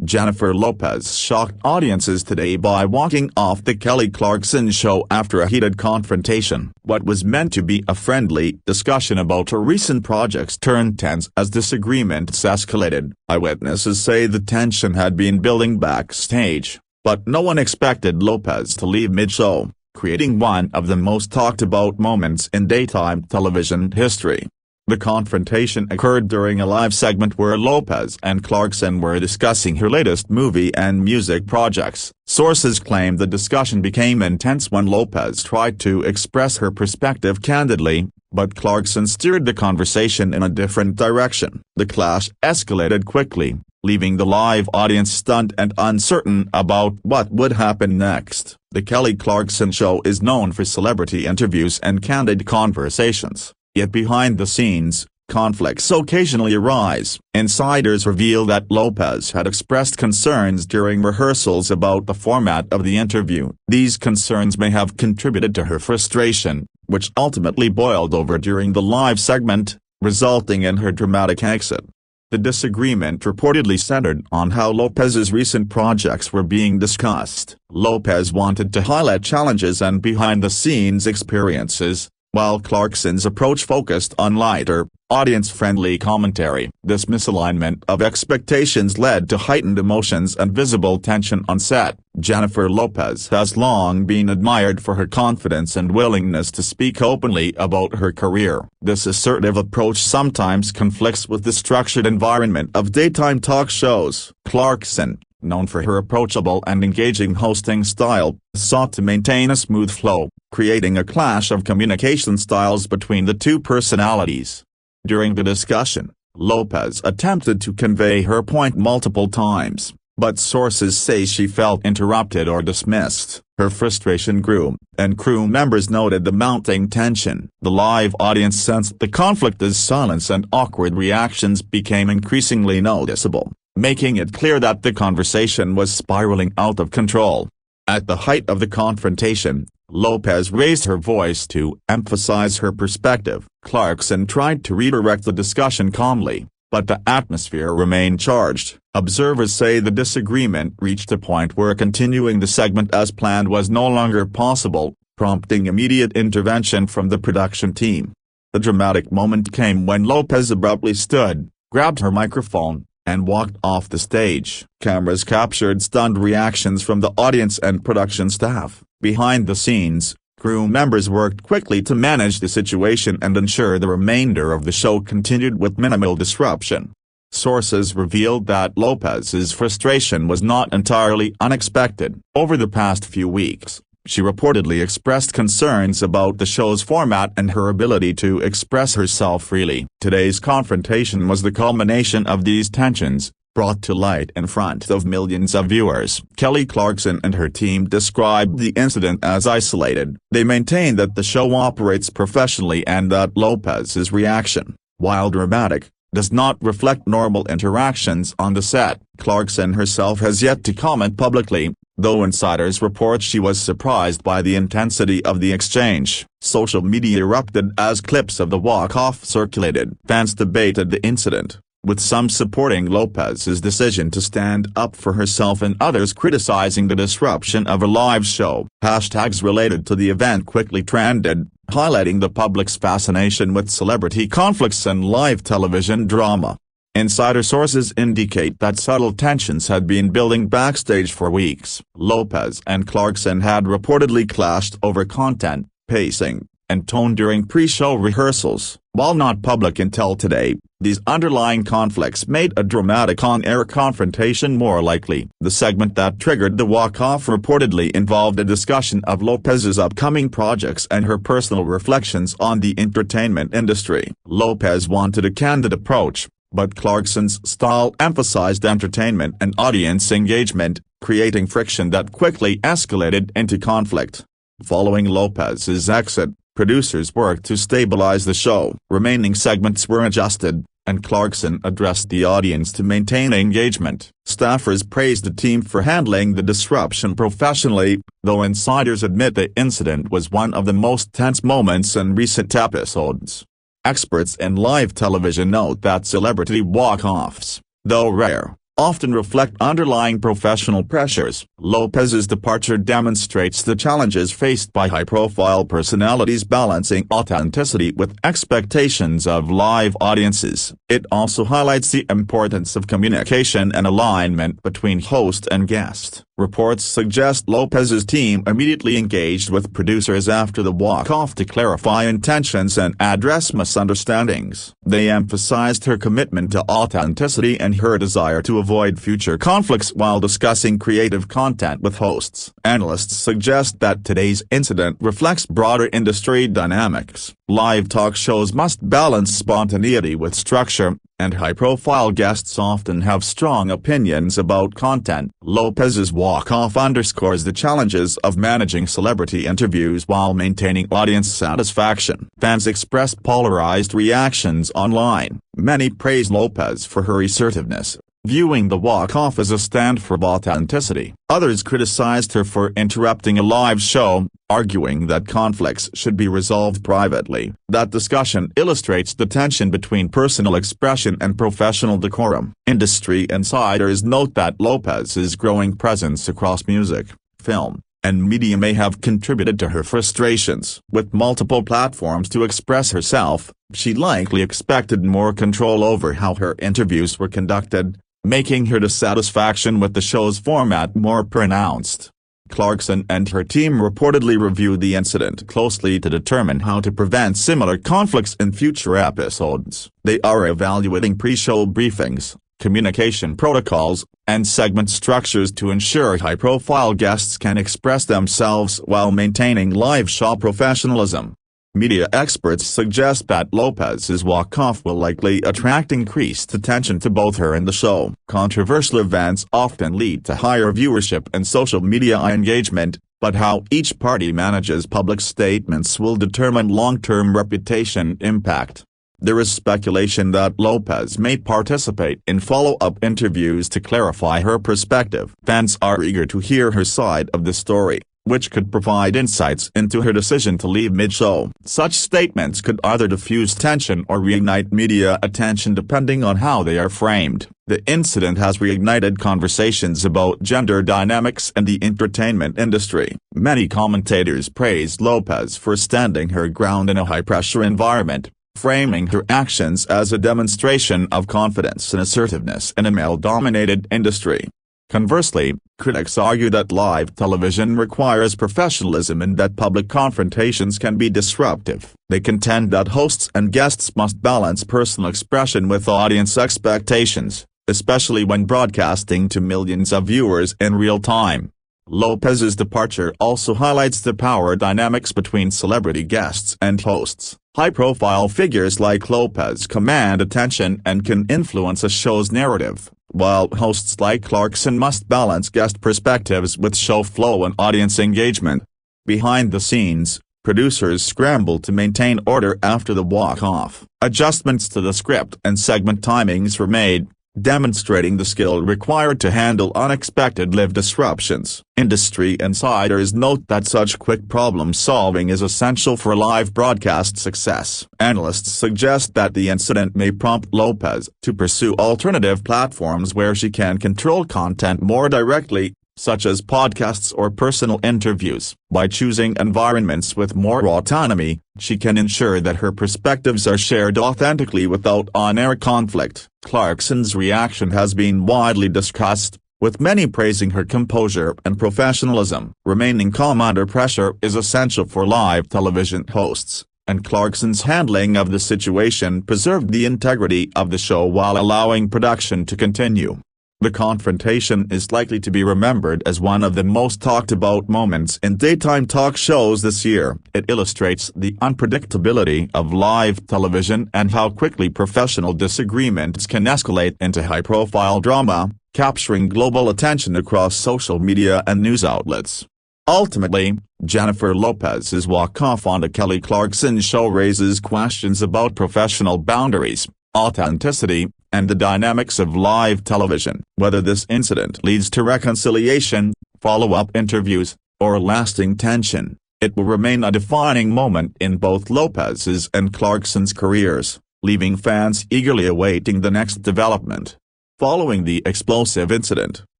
Jennifer Lopez shocked audiences today by walking off the Kelly Clarkson Show after a heated confrontation. What was meant to be a friendly discussion about her recent projects turned tense as disagreements escalated. Eyewitnesses say the tension had been building backstage, but no one expected Lopez to leave mid-show, creating one of the most talked-about moments in daytime television history. The confrontation occurred during a live segment where Lopez and Clarkson were discussing her latest movie and music projects. Sources claim the discussion became intense when Lopez tried to express her perspective candidly, but Clarkson steered the conversation in a different direction. The clash escalated quickly, leaving the live audience stunned and uncertain about what would happen next. The Kelly Clarkson Show is known for celebrity interviews and candid conversations. Yet behind the scenes, conflicts occasionally arise. Insiders reveal that Lopez had expressed concerns during rehearsals about the format of the interview. These concerns may have contributed to her frustration, which ultimately boiled over during the live segment, resulting in her dramatic exit. The disagreement reportedly centered on how Lopez's recent projects were being discussed. Lopez wanted to highlight challenges and behind-the-scenes experiences, while Clarkson's approach focused on lighter, audience-friendly commentary. This misalignment of expectations led to heightened emotions and visible tension on set. Jennifer Lopez has long been admired for her confidence and willingness to speak openly about her career. This assertive approach sometimes conflicts with the structured environment of daytime talk shows. Clarkson, known for her approachable and engaging hosting style, sought to maintain a smooth flow, creating a clash of communication styles between the two personalities. During the discussion, Lopez attempted to convey her point multiple times, but sources say she felt interrupted or dismissed. Her frustration grew, and crew members noted the mounting tension. The live audience sensed the conflict as silence and awkward reactions became increasingly noticeable, making it clear that the conversation was spiraling out of control. At the height of the confrontation, Lopez raised her voice to emphasize her perspective. Clarkson tried to redirect the discussion calmly, but the atmosphere remained charged. Observers say the disagreement reached a point where continuing the segment as planned was no longer possible, prompting immediate intervention from the production team. The dramatic moment came when Lopez abruptly stood, grabbed her microphone, and walked off the stage. Cameras captured stunned reactions from the audience and production staff. Behind the scenes, crew members worked quickly to manage the situation and ensure the remainder of the show continued with minimal disruption. Sources revealed that Lopez's frustration was not entirely unexpected. Over the past few weeks, she reportedly expressed concerns about the show's format and her ability to express herself freely. Today's confrontation was the culmination of these tensions, brought to light in front of millions of viewers. Kelly Clarkson and her team described the incident as isolated. They maintain that the show operates professionally and that Lopez's reaction, while dramatic, does not reflect normal interactions on the set. Clarkson herself has yet to comment publicly, though insiders report she was surprised by the intensity of the exchange. Social media erupted as clips of the walk-off circulated. Fans debated the incident, with some supporting Lopez's decision to stand up for herself and others criticizing the disruption of a live show. Hashtags related to the event quickly trended, highlighting the public's fascination with celebrity conflicts and live television drama. Insider sources indicate that subtle tensions had been building backstage for weeks. Lopez and Clarkson had reportedly clashed over content, pacing, and tone during pre-show rehearsals. While not public until today, these underlying conflicts made a dramatic on-air confrontation more likely. The segment that triggered the walk-off reportedly involved a discussion of Lopez's upcoming projects and her personal reflections on the entertainment industry. Lopez wanted a candid approach, but Clarkson's style emphasized entertainment and audience engagement, creating friction that quickly escalated into conflict. Following Lopez's exit, producers worked to stabilize the show. Remaining segments were adjusted, and Clarkson addressed the audience to maintain engagement. Staffers praised the team for handling the disruption professionally, though insiders admit the incident was one of the most tense moments in recent episodes. Experts in live television note that celebrity walk-offs, though rare, often reflect underlying professional pressures. Lopez's departure demonstrates the challenges faced by high-profile personalities balancing authenticity with expectations of live audiences. It also highlights the importance of communication and alignment between host and guest. Reports suggest Lopez's team immediately engaged with producers after the walk-off to clarify intentions and address misunderstandings. They emphasized her commitment to authenticity and her desire to avoid future conflicts while discussing creative content with hosts. Analysts suggest that today's incident reflects broader industry dynamics. Live talk shows must balance spontaneity with structure, and high-profile guests often have strong opinions about content. Lopez's walk-off underscores the challenges of managing celebrity interviews while maintaining audience satisfaction. Fans expressed polarized reactions online. Many praise Lopez for her assertiveness, viewing the walk-off as a stand for authenticity. Others criticized her for interrupting a live show, arguing that conflicts should be resolved privately. That discussion illustrates the tension between personal expression and professional decorum. Industry insiders note that Lopez's growing presence across music, film, and media may have contributed to her frustrations. With multiple platforms to express herself, she likely expected more control over how her interviews were conducted, making her dissatisfaction with the show's format more pronounced. Clarkson and her team reportedly reviewed the incident closely to determine how to prevent similar conflicts in future episodes. They are evaluating pre-show briefings, communication protocols, and segment structures to ensure high-profile guests can express themselves while maintaining live show professionalism. Media experts suggest that Lopez's walk-off will likely attract increased attention to both her and the show. Controversial events often lead to higher viewership and social media engagement, but how each party manages public statements will determine long-term reputation impact. There is speculation that Lopez may participate in follow-up interviews to clarify her perspective. Fans are eager to hear her side of the story, which could provide insights into her decision to leave mid-show. Such statements could either diffuse tension or reignite media attention depending on how they are framed. The incident has reignited conversations about gender dynamics in the entertainment industry. Many commentators praised Lopez for standing her ground in a high-pressure environment, framing her actions as a demonstration of confidence and assertiveness in a male-dominated industry. Conversely, critics argue that live television requires professionalism and that public confrontations can be disruptive. They contend that hosts and guests must balance personal expression with audience expectations, especially when broadcasting to millions of viewers in real time. Lopez's departure also highlights the power dynamics between celebrity guests and hosts. High-profile figures like Lopez command attention and can influence a show's narrative, while hosts like Clarkson must balance guest perspectives with show flow and audience engagement. Behind the scenes, producers scramble to maintain order after the walk-off. Adjustments to the script and segment timings were made, demonstrating the skill required to handle unexpected live disruptions. Industry insiders note that such quick problem-solving is essential for live broadcast success. Analysts suggest that the incident may prompt Lopez to pursue alternative platforms where she can control content more directly, such as podcasts or personal interviews. By choosing environments with more autonomy, she can ensure that her perspectives are shared authentically without on-air conflict. Clarkson's reaction has been widely discussed, with many praising her composure and professionalism. Remaining calm under pressure is essential for live television hosts, and Clarkson's handling of the situation preserved the integrity of the show while allowing production to continue. The confrontation is likely to be remembered as one of the most talked-about moments in daytime talk shows this year. It illustrates the unpredictability of live television and how quickly professional disagreements can escalate into high-profile drama, capturing global attention across social media and news outlets. Ultimately, Jennifer Lopez's walk-off on the Kelly Clarkson Show raises questions about professional boundaries, authenticity, and the dynamics of live television. Whether this incident leads to reconciliation, follow-up interviews, or lasting tension, it will remain a defining moment in both Lopez's and Clarkson's careers, leaving fans eagerly awaiting the next development. Following the explosive incident,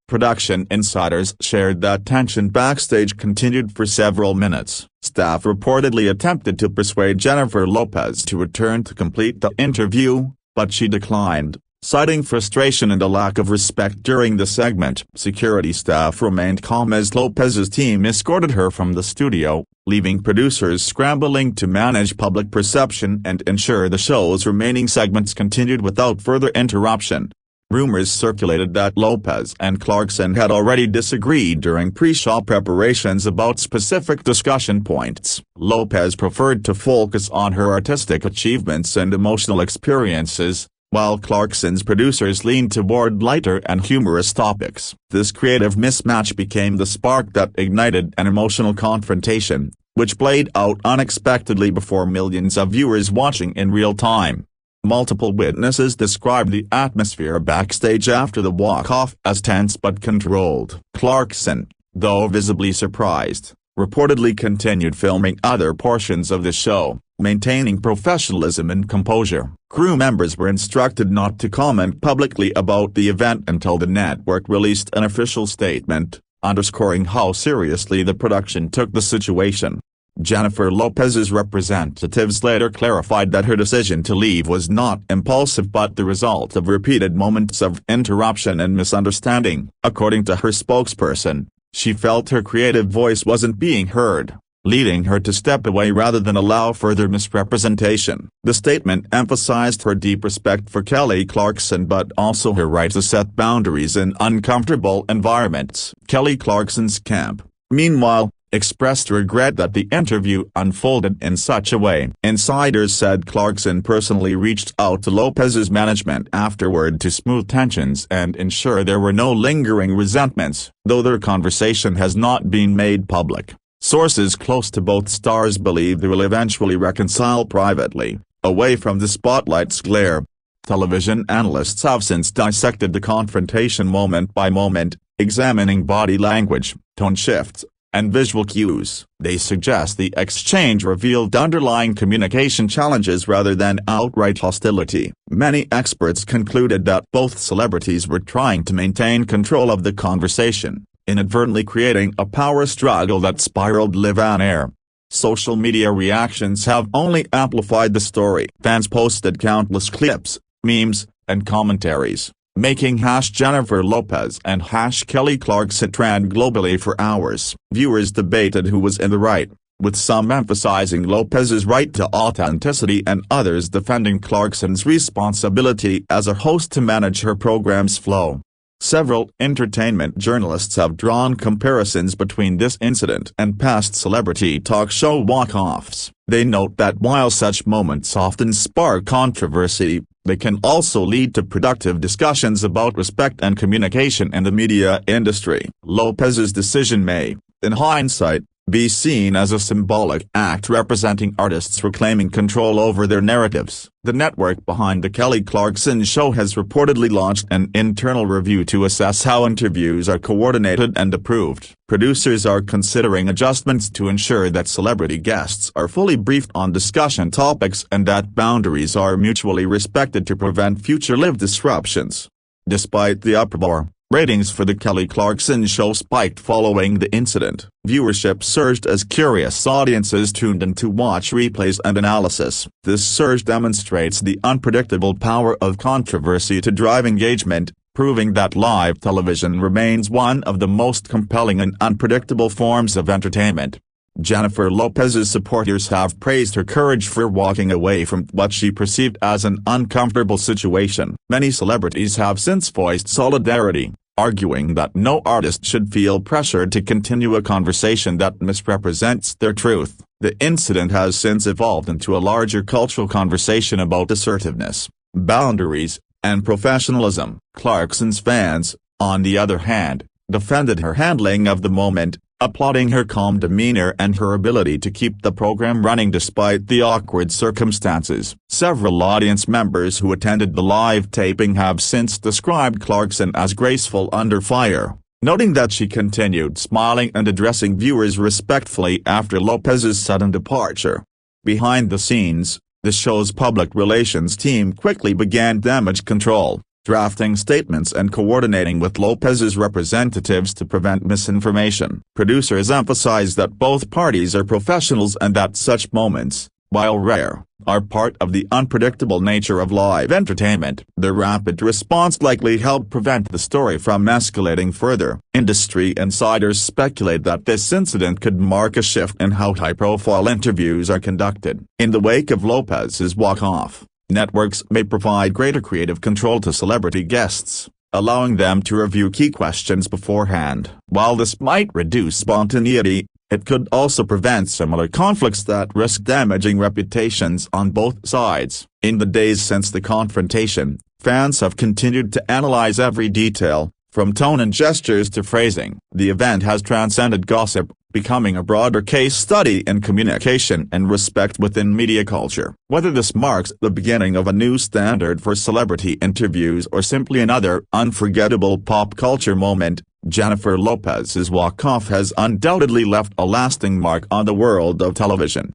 production insiders shared that tension backstage continued for several minutes. Staff reportedly attempted to persuade Jennifer Lopez to return to complete the interview, but she declined, citing frustration and a lack of respect during the segment. Security staff remained calm as Lopez's team escorted her from the studio, leaving producers scrambling to manage public perception and ensure the show's remaining segments continued without further interruption. Rumors circulated that Lopez and Clarkson had already disagreed during pre-show preparations about specific discussion points. Lopez preferred to focus on her artistic achievements and emotional experiences, while Clarkson's producers leaned toward lighter and humorous topics. This creative mismatch became the spark that ignited an emotional confrontation, which played out unexpectedly before millions of viewers watching in real time. Multiple witnesses described the atmosphere backstage after the walk-off as tense but controlled. Clarkson, though visibly surprised, reportedly continued filming other portions of the show, maintaining professionalism and composure. Crew members were instructed not to comment publicly about the event until the network released an official statement, underscoring how seriously the production took the situation. Jennifer Lopez's representatives later clarified that her decision to leave was not impulsive but the result of repeated moments of interruption and misunderstanding. According to her spokesperson, she felt her creative voice wasn't being heard, leading her to step away rather than allow further misrepresentation. The statement emphasized her deep respect for Kelly Clarkson but also her right to set boundaries in uncomfortable environments. Kelly Clarkson's camp, meanwhile, expressed regret that the interview unfolded in such a way. Insiders said Clarkson personally reached out to Lopez's management afterward to smooth tensions and ensure there were no lingering resentments, though their conversation has not been made public. Sources close to both stars believe they will eventually reconcile privately, away from the spotlight's glare. Television analysts have since dissected the confrontation moment by moment, examining body language, tone shifts, and visual cues. They suggest the exchange revealed underlying communication challenges rather than outright hostility. Many experts concluded that both celebrities were trying to maintain control of the conversation, inadvertently creating a power struggle that spiraled live on air. Social media reactions have only amplified the story. Fans posted countless clips, memes, and commentaries, making #Jennifer Lopez and #Kelly Clarkson trend globally for hours. Viewers debated who was in the right, with some emphasizing Lopez's right to authenticity and others defending Clarkson's responsibility as a host to manage her program's flow. Several entertainment journalists have drawn comparisons between this incident and past celebrity talk show walk-offs. They note that while such moments often spark controversy, they can also lead to productive discussions about respect and communication in the media industry. Lopez's decision may, in hindsight, be seen as a symbolic act representing artists reclaiming control over their narratives. The network behind The Kelly Clarkson Show has reportedly launched an internal review to assess how interviews are coordinated and approved. Producers are considering adjustments to ensure that celebrity guests are fully briefed on discussion topics and that boundaries are mutually respected to prevent future live disruptions. Despite the uproar, ratings for The Kelly Clarkson Show spiked following the incident. Viewership surged as curious audiences tuned in to watch replays and analysis. This surge demonstrates the unpredictable power of controversy to drive engagement, proving that live television remains one of the most compelling and unpredictable forms of entertainment. Jennifer Lopez's supporters have praised her courage for walking away from what she perceived as an uncomfortable situation. Many celebrities have since voiced solidarity, arguing that no artist should feel pressured to continue a conversation that misrepresents their truth. The incident has since evolved into a larger cultural conversation about assertiveness, boundaries, and professionalism. Clarkson's fans, on the other hand, defended her handling of the moment, applauding her calm demeanor and her ability to keep the program running despite the awkward circumstances. Several audience members who attended the live taping have since described Clarkson as graceful under fire, noting that she continued smiling and addressing viewers respectfully after Lopez's sudden departure. Behind the scenes, the show's public relations team quickly began damage control, drafting statements and coordinating with Lopez's representatives to prevent misinformation. Producers emphasize that both parties are professionals and that such moments, while rare, are part of the unpredictable nature of live entertainment. The rapid response likely helped prevent the story from escalating further. Industry insiders speculate that this incident could mark a shift in how high-profile interviews are conducted. In the wake of Lopez's walk-off, networks may provide greater creative control to celebrity guests, allowing them to review key questions beforehand. While this might reduce spontaneity, it could also prevent similar conflicts that risk damaging reputations on both sides. In the days since the confrontation, fans have continued to analyze every detail, from tone and gestures to phrasing. The event has transcended gossip, becoming a broader case study in communication and respect within media culture. Whether this marks the beginning of a new standard for celebrity interviews or simply another unforgettable pop culture moment, Jennifer Lopez's walk-off has undoubtedly left a lasting mark on the world of television.